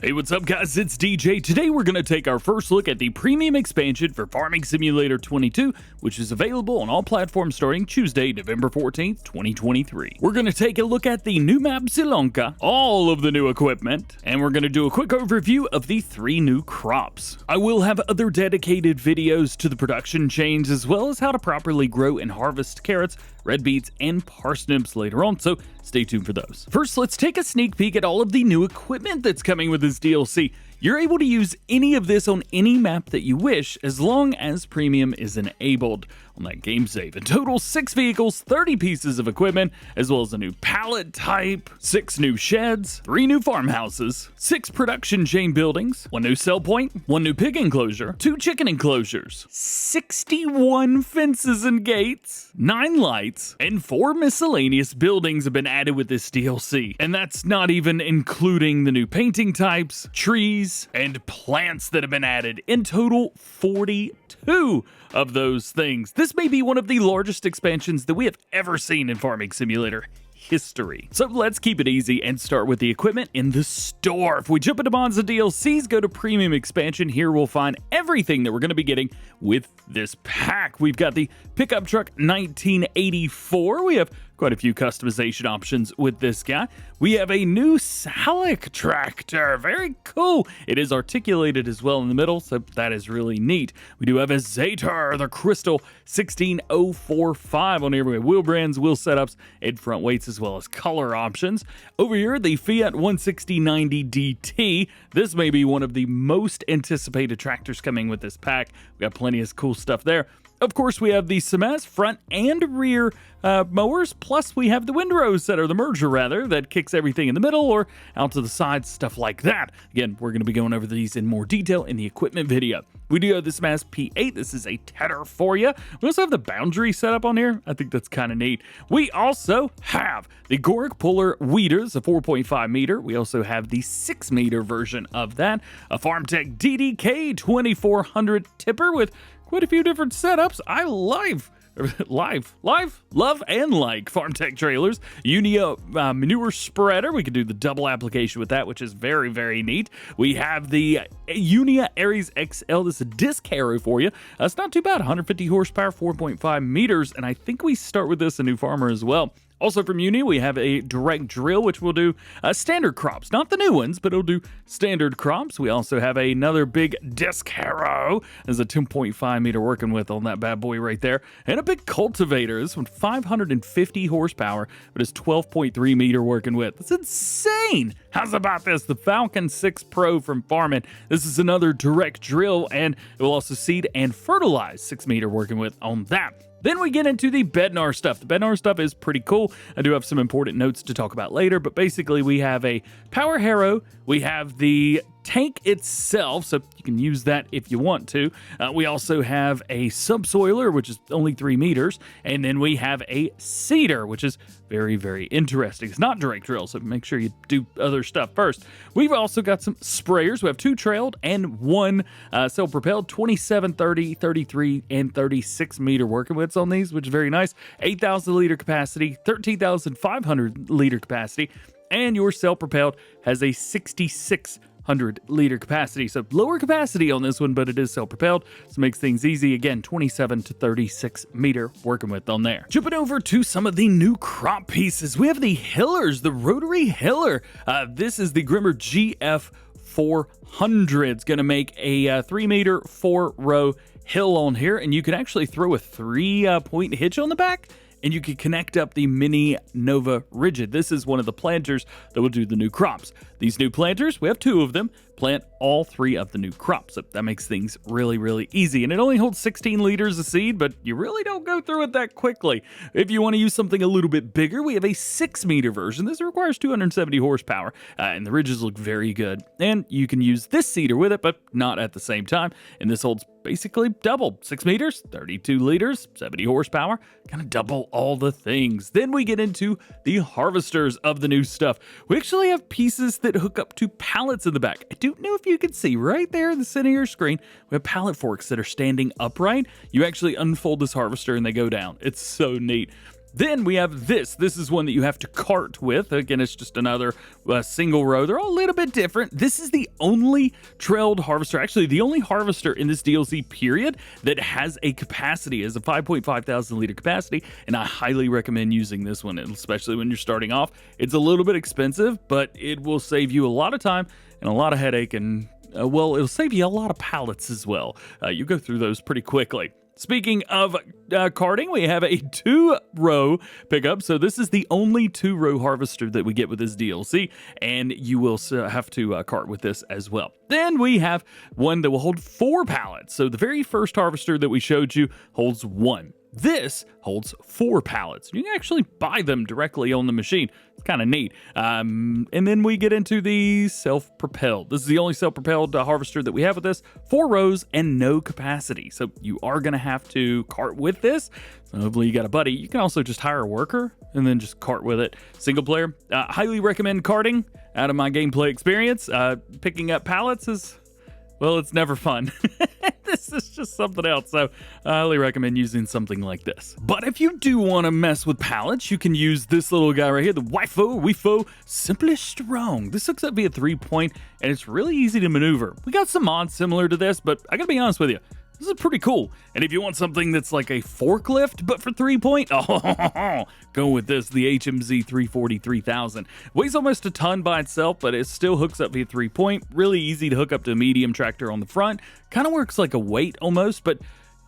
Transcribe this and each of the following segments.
Hey, what's up guys, it's DJ. Today we're going to take our first look at the premium expansion for Farming Simulator 22, which is available on all platforms starting Tuesday, November 14th, 2023. We're going to take a look at the new map Zilonka, all of the new equipment, and we're going to do a quick overview of the 3 new crops. I will have other dedicated videos to the production chains as well as how to properly grow and harvest carrots, red beets, and parsnips later on, so stay tuned for those. First, let's take a sneak peek at all of the new equipment that's coming with this DLC. You're able to use any of this on any map that you wish as long as premium is enabled on that game save. In total, 6 vehicles, 30 pieces of equipment, as well as a new pallet type, 6 new sheds, 3 new farmhouses, 6 production chain buildings, 1 new sell point, 1 new pig enclosure, 2 chicken enclosures, 61 fences and gates, 9 lights, and 4 miscellaneous buildings have been added with this DLC. And that's not even including the new painting types, trees, and plants that have been added. In total, 42 of those things. This may be one of the largest expansions that we have ever seen in Farming Simulator history. So let's keep it easy and start with the equipment in the store. If we jump into Bonza DLCs, go to Premium Expansion. Here we'll find everything that we're going to be getting with this pack. We've got the pickup truck 1984. We have quite a few customization options with this guy. We have a new Salic tractor. Very cool. It is articulated as well in the middle, so that is really neat. We do have a Zator, the Crystal 16045 on here. We have wheel brands, wheel setups, and front weights as well as color options. Over here, the Fiat 16090 DT. This may be one of the most anticipated tractors coming with this pack. We got plenty of cool stuff there. Of course, we have the Semaz front and rear mowers, plus we have the windrows that are the merger rather, that kicks everything in the middle or out to the sides, stuff like that. Again, we're going to be going over these in more detail in the equipment video. We do have the Semaz P8. This is a tedder for you. We also have the boundary setup on here. I think that's kind of neat. We also have the Goric Puller Weeders, a 4.5 meter. We also have the 6 meter version of that. A FarmTech DDK 2400 tipper with quite a few different setups. I love and like FarmTech trailers. Unia manure spreader. We can do the double application with that, which is very, very neat. We have the Unia Aries XL. This is a disc harrow for you. It's not too bad. 150 horsepower, 4.5 meters. And I think we start with this, a new farmer as well. Also from Uni, we have a direct drill, which will do standard crops. Not the new ones, but it'll do standard crops. We also have another big disc harrow. There's a 10.5 meter working with on that bad boy right there. And a big cultivator. This one, 550 horsepower, but it's 12.3 meter working with. That's insane. How's about this? The Falcon 6 Pro from Farmin. This is another direct drill, and it will also seed and fertilize. 6 meter working with on that. Then we get into the Bednar stuff. The Bednar stuff is pretty cool. I do have some important notes to talk about later, but basically we have a power harrow. We have the tank itself, so you can use that if you want to. We also have a subsoiler, which is only 3 meters, and then we have a seeder, which is very, very interesting. It's not direct drill, so make sure you do other stuff first. We've also got some sprayers. We have 2 trailed and 1 self-propelled, 27, 30, 33, and 36 meter working widths on these, which is very nice. 8,000 liter capacity, 13,500 liter capacity, and your self-propelled has a 6,600 liter capacity. So lower capacity on this one, but it is self-propelled, so it makes things easy. Again, 27 to 36 meter working with on there. Jumping over to some of the new crop pieces, we have the hillers, the rotary hiller. This is the Grimmer GF 400. It's going to make a 3 meter 4 row hill on here, and you can actually throw a 3-point hitch on the back, and you can connect up the Mini Nova Rigid. This is one of the planters that will do the new crops. These new planters, we have 2 of them, plant all 3 of the new crops. So that makes things really, really easy. And it only holds 16 liters of seed, but you really don't go through it that quickly. If you want to use something a little bit bigger, we have a 6 meter version. This requires 270 horsepower, and the ridges look very good. And you can use this seeder with it, but not at the same time. And this holds basically double. 6 meters, 32 liters, 70 horsepower, kind of double all the things. Then we get into the harvesters of the new stuff. We actually have pieces that hook up to pallets in the back. I don't know if you can see right there in the center of your screen, we have pallet forks that are standing upright. You actually unfold this harvester and they go down. It's so neat. Then we have this. This is one that you have to cart with. Again, it's just another single row. They're all a little bit different. This is the only trailed harvester, actually the only harvester in this DLC period that has a capacity, as a 5.5 thousand liter capacity, and I highly recommend using this one, especially when you're starting off. It's a little bit expensive, but it will save you a lot of time and a lot of headache, and well, it'll save you a lot of pallets as well. You go through those pretty quickly. Speaking of carting, we have a 2-row pickup. So this is the only 2-row harvester that we get with this DLC, and you will have to cart with this as well. Then we have one that will hold 4 pallets. So the very first harvester that we showed you holds 1. This holds 4 pallets. You can actually buy them directly on the machine. It's kind of neat. And then we get into the self-propelled. This is the only self-propelled harvester that we have with this. 4 rows and no capacity. So you are going to have to cart with this. So hopefully you got a buddy. You can also just hire a worker and then just cart with it. Single player. Highly recommend carting. Out of my gameplay experience, picking up pallets is, well, it's never fun. This is just something else, so I highly recommend using something like this. But if you do want to mess with pallets, you can use this little guy right here, the Wifo Simply Strong. This hooks up via 3-point, and it's really easy to maneuver. We got some mods similar to this, but I gotta be honest with you, this is pretty cool. And if you want something that's like a forklift, but for 3-point, go with this, the HMZ 340 3000. Weighs almost a ton by itself, but it still hooks up via 3-point. Really easy to hook up to a medium tractor on the front. Kind of works like a weight almost, but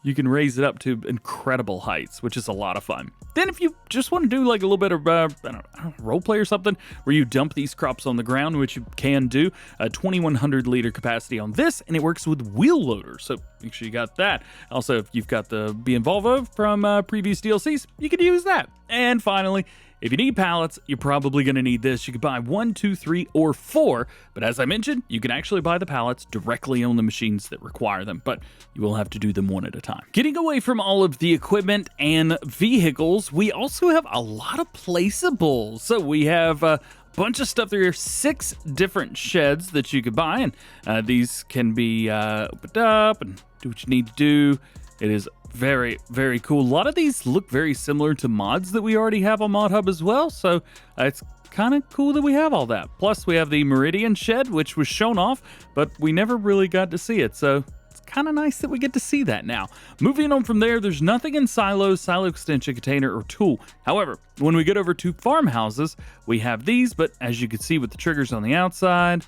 you can raise it up to incredible heights, which is a lot of fun. Then if you just want to do like a little bit of, I don't know, role play or something, where you dump these crops on the ground, which you can do, a 2100 liter capacity on this, and it works with wheel loaders, so make sure you got that. Also, if you've got the BM Volvo from previous DLCs, you could use that. And finally, if you need pallets, you're probably going to need this. You can buy 1, 2, 3, or 4, but as I mentioned, you can actually buy the pallets directly on the machines that require them, but you will have to do them one at a time. Getting away from all of the equipment and vehicles, we also have a lot of placeables. So we have a bunch of stuff. There are 6 different sheds that you could buy, and these can be opened up and do what you need to do. It is very, very cool. A lot of these look very similar to mods that we already have on Mod Hub as well, so it's kind of cool that we have all that. Plus, we have the Meridian shed, which was shown off, but we never really got to see it, so it's kind of nice that we get to see that now. Moving on from there, there's nothing in silos, silo extension container, or tool. However, when we get over to farmhouses, we have these, but as you can see with the triggers on the outside,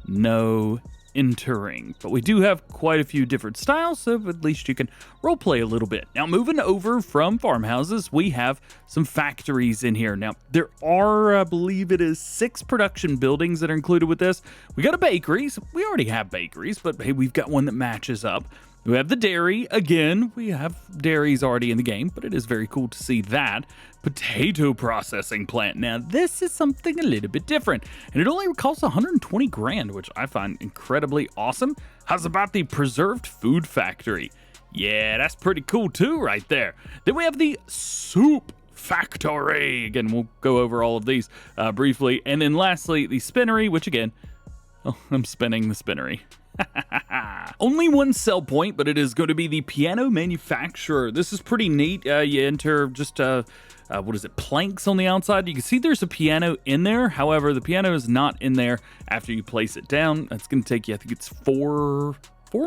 no entering. But we do have quite a few different styles, so at least you can roleplay a little bit. Now, moving over from farmhouses, we have some factories in here. Now, there are, I believe it is 6 production buildings that are included with this. We got a bakery. So we already have bakeries, but hey, we've got one that matches up. We have the dairy. Again, we have dairies already in the game, but it is very cool to see that. Potato processing plant. Now, this is something a little bit different, and it only costs 120 grand, which I find incredibly awesome. How's about the preserved food factory? Yeah, that's pretty cool too right there. Then we have the soup factory. Again, we'll go over all of these briefly. And then lastly, the spinnery, which again, I'm spinning the spinnery. Only one sell point, but it is going to be the piano manufacturer. This is pretty neat. You enter just what is it, planks on the outside. You can see there's a piano in there. However, the piano is not in there after you place it down. It's going to take you, I think it's 4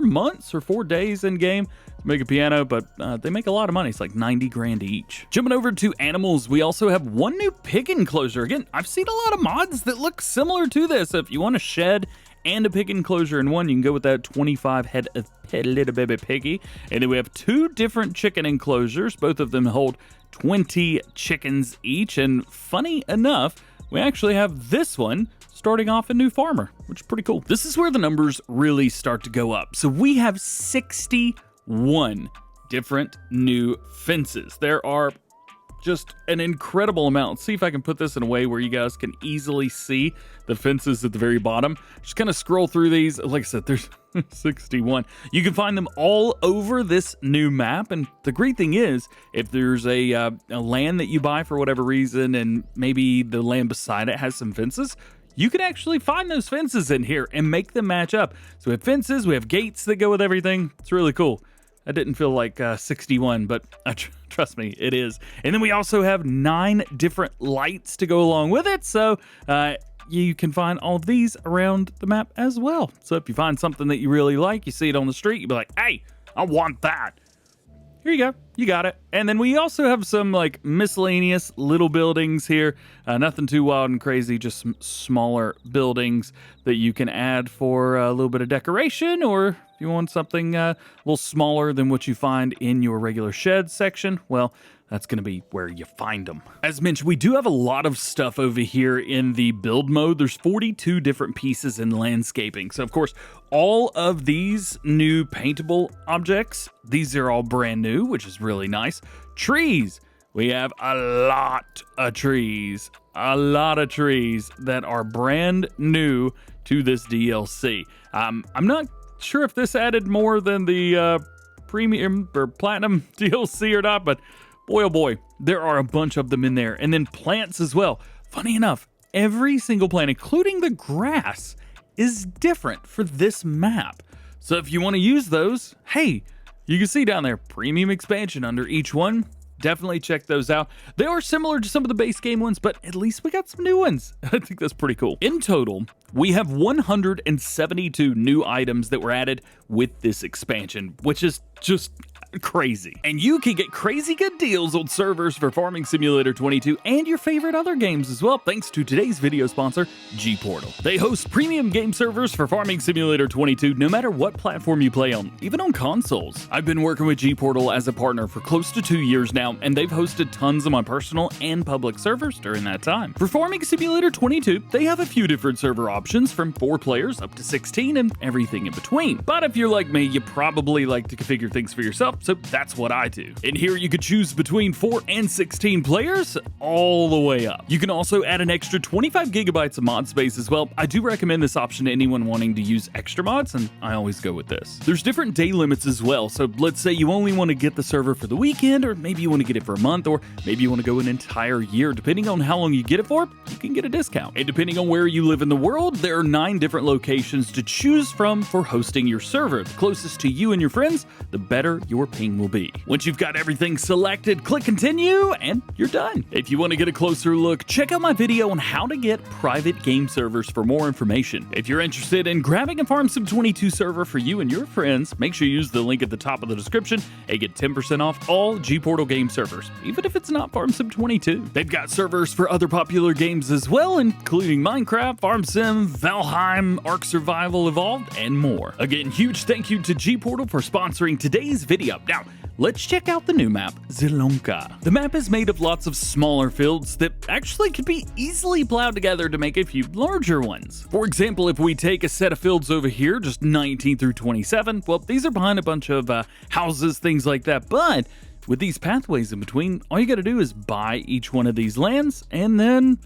months or 4 days in game to make a piano, but they make a lot of money. It's like 90 grand each. Jumping over to animals, we also have one new pig enclosure. Again, I've seen a lot of mods that look similar to this. So if you want a shed and a pig enclosure in one, you can go with that 25 head of little baby piggy. And then we have 2 different chicken enclosures. Both of them hold 20 chickens each. And funny enough, we actually have this one starting off a new farmer, which is pretty cool. This is where the numbers really start to go up. So we have 61 different new fences. There are just an incredible amount. Let's see if I can put this in a way where you guys can easily see the fences at the very bottom. Just kind of scroll through these. Like I said, there's 61. You can find them all over this new map. And the great thing is, if there's a land that you buy for whatever reason, and maybe the land beside it has some fences, you can actually find those fences in here and make them match up. So we have fences, we have gates that go with everything. It's really cool. That didn't feel like 61, but trust me, it is. And then we also have 9 different lights to go along with it, so you can find all of these around the map as well. So if you find something that you really like, you see it on the street, you'll be like, hey, I want that. Here you go. You got it. And then we also have some like miscellaneous little buildings here. Nothing too wild and crazy, just some smaller buildings that you can add for a little bit of decoration, or if you want something a little smaller than what you find in your regular shed section, well, that's going to be where you find them. As mentioned, we do have a lot of stuff over here in the build mode. There's 42 different pieces in landscaping. So, of course, all of these new paintable objects, these are all brand new, which is really nice. Trees. We have a lot of trees. A lot of trees that are brand new to this DLC. I'm not sure if this added more than the premium or platinum DLC or not, but boy, oh boy, there are a bunch of them in there. And then plants as well. Funny enough, every single plant, including the grass, is different for this map. So if you want to use those, hey, you can see down there, premium expansion under each one. Definitely check those out. They are similar to some of the base game ones, but at least we got some new ones. I think that's pretty cool. In total, we have 172 new items that were added with this expansion, which is just crazy. And you can get crazy good deals on servers for Farming Simulator 22 and your favorite other games as well, thanks to today's video sponsor, GPORTAL. They host premium game servers for Farming Simulator 22 no matter what platform you play on, even on consoles. I've been working with GPORTAL as a partner for close to 2 years now, and they've hosted tons of my personal and public servers during that time. For Farming Simulator 22, they have a few different server options from 4 players up to 16 and everything in between. But if you're like me, you probably like to configure things for yourself, so that's what I do. In here, you could choose between 4 and 16 players, all the way up. You can also add an extra 25 gigabytes of mod space as well. I do recommend this option to anyone wanting to use extra mods, and I always go with this. There's different day limits as well, so let's say you only want to get the server for the weekend, or maybe you want to get it for a month, or maybe you want to go an entire year. Depending on how long you get it for, you can get a discount. And depending on where you live in the world, there are 9 different locations to choose from for hosting your server. The closest to you and your friends, the better your ping will be. Once you've got everything selected, click continue and you're done. If you want to get a closer look, check out my video on how to get private game servers for more information. If you're interested in grabbing a Farm Sim 22 server for you and your friends, make sure you use the link at the top of the description and get 10% off all GPORTAL game servers, even if it's not Farm Sim 22. They've got servers for other popular games as well, including Minecraft, Farm Sim, Valheim, Ark Survival Evolved, and more. Again, huge thank you to GPORTAL for sponsoring today's video. Now, let's check out the new map, Zielonka. The map is made of lots of smaller fields that actually could be easily plowed together to make a few larger ones. For example, if we take a set of fields over here, just 19 through 27, well, these are behind a bunch of houses, things like that, but with these pathways in between, all you gotta do is buy each one of these lands and then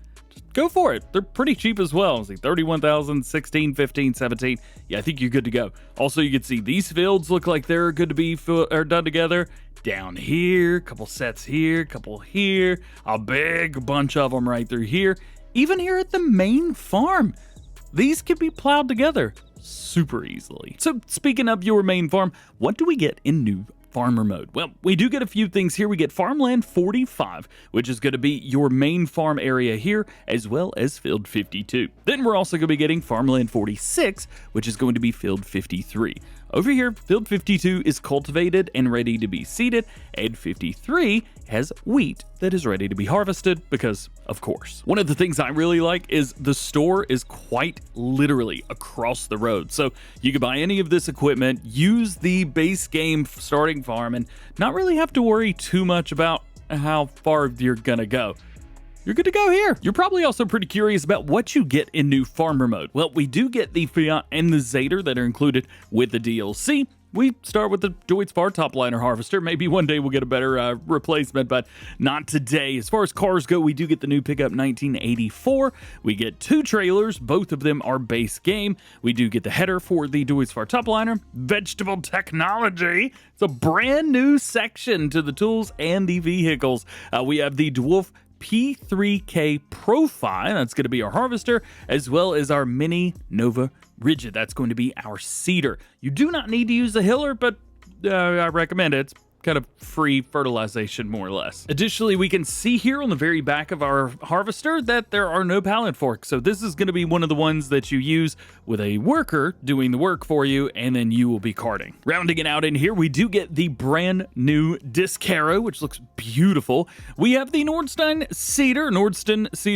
go for it. They're pretty cheap as well. It's like 31,000, 16, 15, 17. Yeah, I think you're good to go. Also, you can see these fields look like they're good to be done together. Down here, couple sets here, couple here, a big bunch of them right through here. Even here at the main farm, these can be plowed together super easily. So speaking of your main farm, what do we get in new farmer mode? Well, we do get a few things here. We get farmland 45, which is going to be your main farm area here, as well as field 52. Then we're also going to be getting farmland 46, which is going to be field 53. Over here, field 52 is cultivated and ready to be seeded, and 53 has wheat that is ready to be harvested because, of course. One of the things I really like is the store is quite literally across the road. So you can buy any of this equipment, use the base game starting farm, and not really have to worry too much about how far you're gonna go. You're good to go here. You're probably also pretty curious about what you get in new farmer mode. Well, we do get the Fiat and the Zader that are included with the DLC. We start with the DjGoHam topliner harvester. Maybe one day we'll get a better replacement, but not today. As far as cars go, we do get the new pickup 1984. We get 2 trailers. Both of them are base game. We do get the header for the DjGoHam topliner. Vegetable technology. It's a brand new section to the tools and the vehicles. We have the Dwarf P3K Profile, that's going to be our harvester, as well as our Mini Nova Rigid. That's going to be our seeder. You do not need to use the hiller, but I recommend it. It's kind of free fertilization, more or less. Additionally, we can see here on the very back of our harvester that there are no pallet forks. So this is going to be one of the ones that you use with a worker doing the work for you, and then you will be carting. Rounding it out in here, we do get the brand new disc harrow, which looks beautiful. We have the Nordstein cedar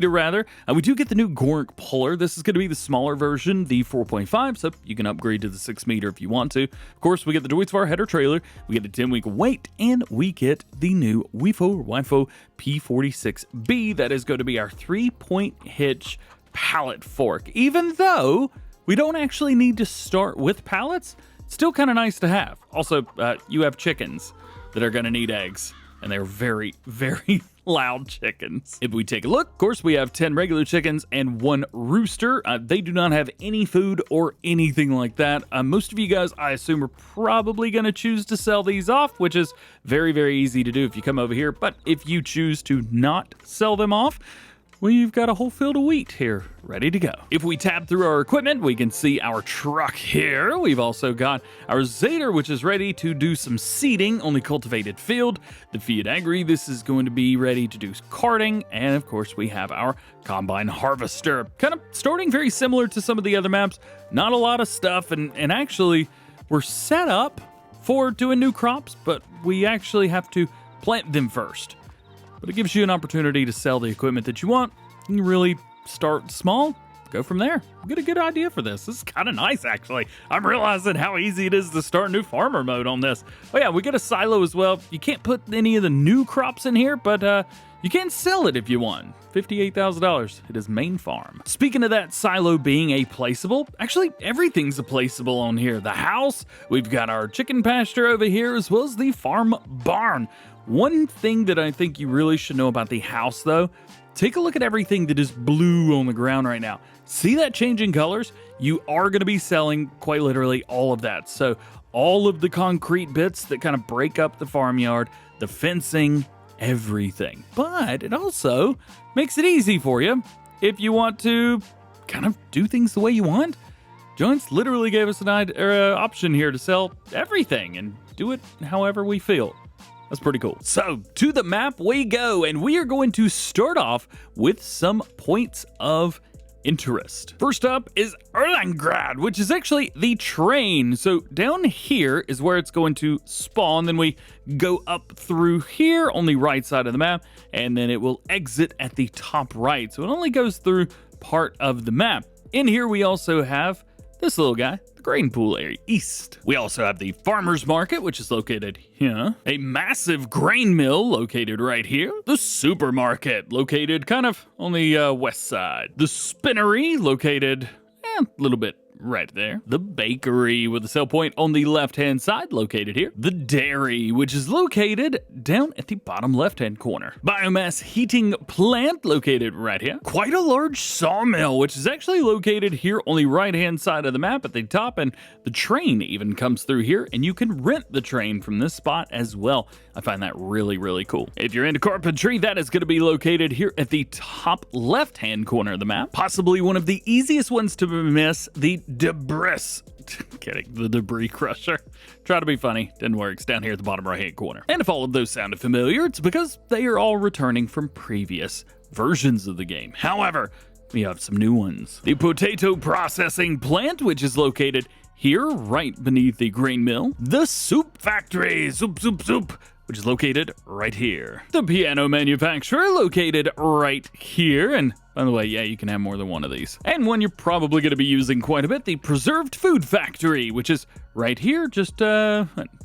rather. We do get the new Gork puller. This is going to be the smaller version, the 4.5, so you can upgrade to the 6 meter if you want to. Of course, we get the Deutz header trailer, we get a 10-week weight, and we get the new WIFO P46B. That is going to be our 3-point hitch pallet fork. Even though we don't actually need to start with pallets, still kind of nice to have. Also, you have chickens that are going to need eggs, and they're very, very loud chickens. If we take a look, of course, we have 10 regular chickens and 1 rooster. They do not have any food or anything like that. Most of you guys, I assume, are probably going to choose to sell these off, which is very, very easy to do if you come over here. But if you choose to not sell them off, we've got a whole field of wheat here ready to go. If we tab through our equipment, we can see our truck here. We've also got our Zader, which is ready to do some seeding on the cultivated field. The Fiat Agri, this is going to be ready to do carting. And of course, we have our combine harvester. Kind of starting very similar to some of the other maps. Not a lot of stuff, and actually, we're set up for doing new crops, but we actually have to plant them first. But it gives you an opportunity to sell the equipment that you want. You can really start small, go from there. Get a good idea for this. This is kind of nice, actually. I'm realizing how easy it is to start new farmer mode on this. Oh yeah, we get a silo as well. You can't put any of the new crops in here, but you can sell it if you want. $58,000. It is main farm. Speaking of that silo being a placeable, actually everything's a placeable on here. The house, we've got our chicken pasture over here, as well as the farm barn. One thing that I think you really should know about the house, though, take a look at everything that is blue on the ground right now. See that change in colors? You are going to be selling quite literally all of that. So all of the concrete bits that kind of break up the farmyard, the fencing, everything. But it also makes it easy for you if you want to kind of do things the way you want. Joints literally gave us an option here to sell everything and do it however we feel. That's pretty cool. So, to the map we go, and we are going to start off with some points of interest. First up is Erlangrad, which is actually the train. So, down here is where it's going to spawn. Then we go up through here on the right side of the map, and then it will exit at the top right. So, it only goes through part of the map. In here, we also have this little guy, the grain pool area east. We also have the farmer's market, which is located here. A massive grain mill located right here. The supermarket located kind of on the west side. The spinnery located a little bit right there. The bakery with the sell point on the left-hand side located here. The dairy, which is located down at the bottom left-hand corner. Biomass heating plant located right here. Quite a large sawmill, which is actually located here on the right-hand side of the map at the top, and the train even comes through here, and you can rent the train from this spot as well. I find that really, really cool. If you're into carpentry, that is going to be located here at the top left-hand corner of the map. Possibly one of the easiest ones to miss, the debris. Kidding, the debris crusher. Try to be funny, didn't work. It's down here at the bottom right-hand corner. And if all of those sounded familiar, it's because they are all returning from previous versions of the game. However, we have some new ones. The potato processing plant, which is located here, right beneath the grain mill. The soup factory, soup, which is located right here. The piano manufacturer, located right here. And by the way, yeah, you can have more than one of these. And one you're probably going to be using quite a bit, the preserved food factory, which is right here, just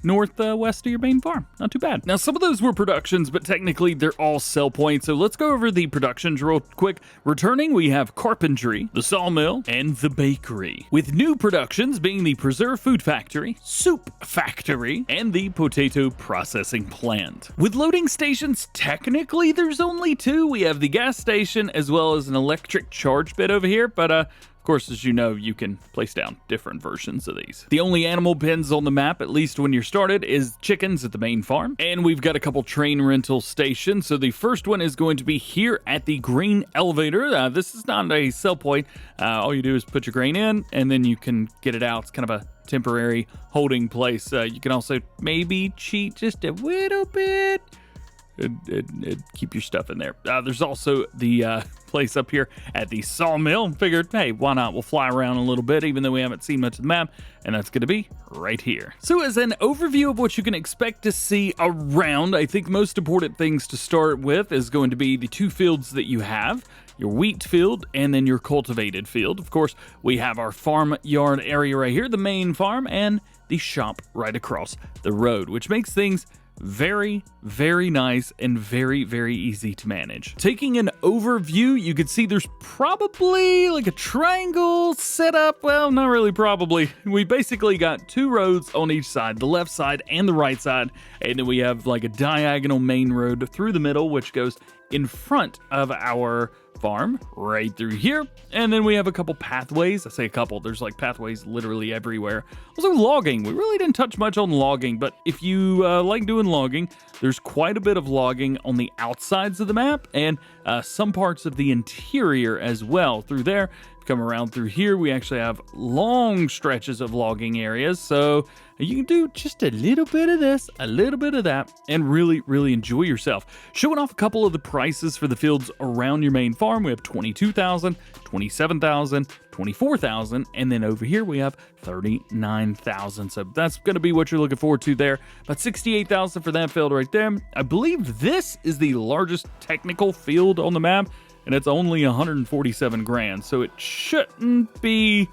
northwest of your main farm. Not too bad. Now, some of those were productions, but technically they're all sell points. So let's go over the productions real quick. Returning, we have carpentry, the sawmill, and the bakery. With new productions being the preserved food factory, soup factory, and the potato processing plant. With loading stations, technically there's only two. We have the gas station as well as an electric charge bit over here, but Of course, as you know, you can place down different versions of these. The only animal pens on the map, at least when you're started, is chickens at the main farm. And we've got a couple train rental stations. So the first one is going to be here at the grain elevator. This is not a sell point. All you do is put your grain in, and then you can get it out. It's kind of a temporary holding place. You can also maybe cheat just a little bit. And keep your stuff in there. There's also the place up here at the sawmill. Figured, hey, why not? We'll fly around a little bit, even though we haven't seen much of the map, and that's going to be right here. So as an overview of what you can expect to see around, I think most important things to start with is going to be the two fields that you have, your wheat field and then your cultivated field. Of course, we have our farmyard area right here, the main farm, and the shop right across the road, which makes things very, very nice and very, very easy to manage. Taking an overview, you can see there's probably like a triangle set up. Well, not really probably. We basically got two roads on each side, the left side and the right side. And then we have like a diagonal main road through the middle, which goes in front of our farm right through here. And then we have a couple pathways. I say a couple, there's like pathways literally everywhere. Also logging, we really didn't touch much on logging, but if you like doing logging, there's quite a bit of logging on the outsides of the map and some parts of the interior as well through there. Come around through here, we actually have long stretches of logging areas, so you can do just a little bit of this, a little bit of that, and really, really enjoy yourself. Showing off a couple of the prices for the fields around your main farm, we have 22,000, 27,000, 24,000, and then over here we have 39,000. So that's going to be what you're looking forward to there. About 68,000 for that field right there. I believe this is the largest technical field on the map, and it's only 147 grand, so it shouldn't be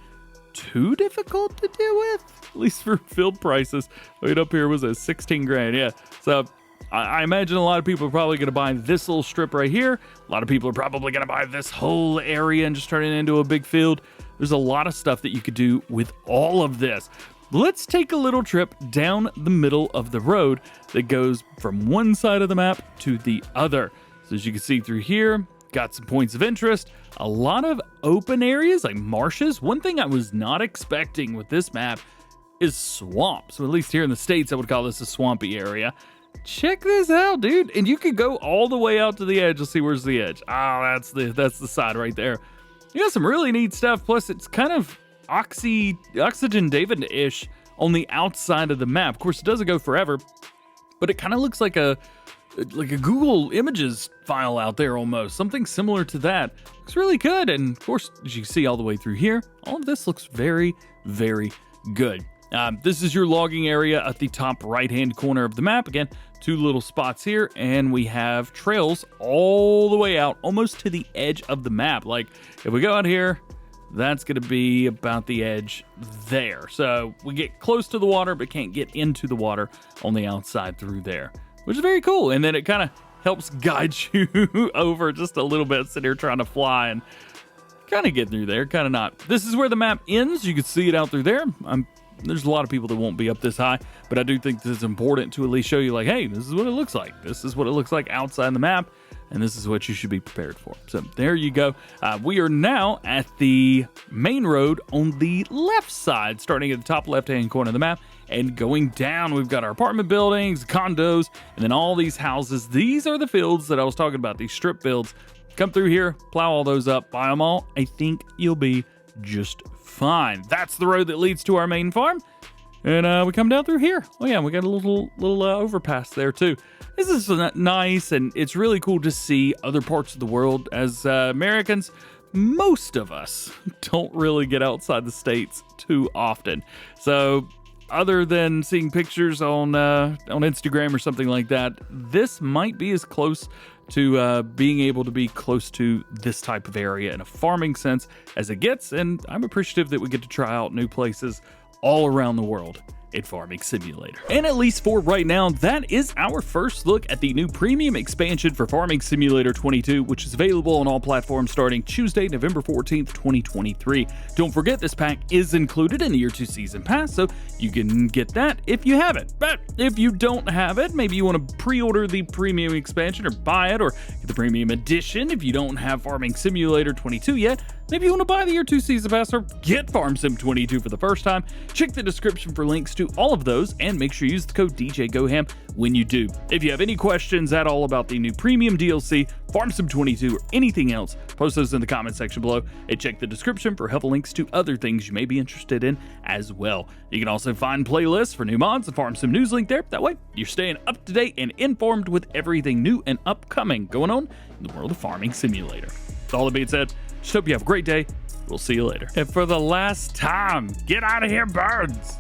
too difficult to deal with, at least for field prices. Right up here was a 16 grand, yeah. So I imagine a lot of people are probably going to buy this little strip right here. A lot of people are probably going to buy this whole area and just turn it into a big field. There's a lot of stuff that you could do with all of this. Let's take a little trip down the middle of the road that goes from one side of the map to the other. So as you can see through here, got some points of interest, a lot of open areas like marshes. One thing I was not expecting with this map is swamps. So at least here in the States, I would call this a swampy area. Check this out, dude. And you could go all the way out to the edge. Let's see, where's the edge? Oh, that's the side right there. You got some really neat stuff. Plus, it's kind of Oxygen David-ish on the outside of the map. Of course, it doesn't go forever, but it kind of looks like a Google Images file out there almost. Something similar to that. Looks really good. And of course, as you can see all the way through here, all of this looks very, very good. This is your logging area at the top right-hand corner of the map. Again, two little spots here, and we have trails all the way out, almost to the edge of the map. Like, if we go out here, that's going to be about the edge there. So we get close to the water, but can't get into the water on the outside through there, which is very cool. And then it kind of helps guide you over just a little bit, sitting here trying to fly and kind of get through there, kind of not. This is where the map ends. You can see it out through there. There's a lot of people that won't be up this high, but I do think this is important to at least show you, like, hey, this is what it looks like. This is what it looks like outside the map, and this is what you should be prepared for. So there you go. We are now at the main road on the left side, starting at the top left-hand corner of the map, and going down, we've got our apartment buildings, condos, and then all these houses. These are the fields that I was talking about, these strip fields. Come through here, plow all those up, buy them all. I think you'll be just fine. That's the road that leads to our main farm. And we come down through here. Oh yeah, we got a little overpass there too. This is nice, and it's really cool to see other parts of the world. As Americans, most of us don't really get outside the States too often. So other than seeing pictures on Instagram or something like that, this might be as close to being able to be close to this type of area in a farming sense as it gets, and I'm appreciative that we get to try out new places all around the world in Farming Simulator. And at least for right now, that is our first look at the new premium expansion for Farming Simulator 22, which is available on all platforms starting Tuesday, November 14th, 2023. Don't forget, this pack is included in the Year 2 Season Pass, so you can get that if you have it. But if you don't have it, maybe you want to pre-order the premium expansion or buy it, or get the premium edition if you don't have Farming Simulator 22 yet, And if you want to buy the Year 2 Season Pass or get Farm Sim 22 for the first time, check the description for links to all of those, and make sure you use the code DjGoHam when you do. If you have any questions at all about the new premium DLC, Farm Sim 22, or anything else, post those in the comment section below, and check the description for helpful links to other things you may be interested in as well. You can also find playlists for new mods and Farm Sim news link there. That way, you're staying up to date and informed with everything new and upcoming going on in the world of Farming Simulator. With all that being said, just hope you have a great day. We'll see you later. And for the last time, get out of here, birds!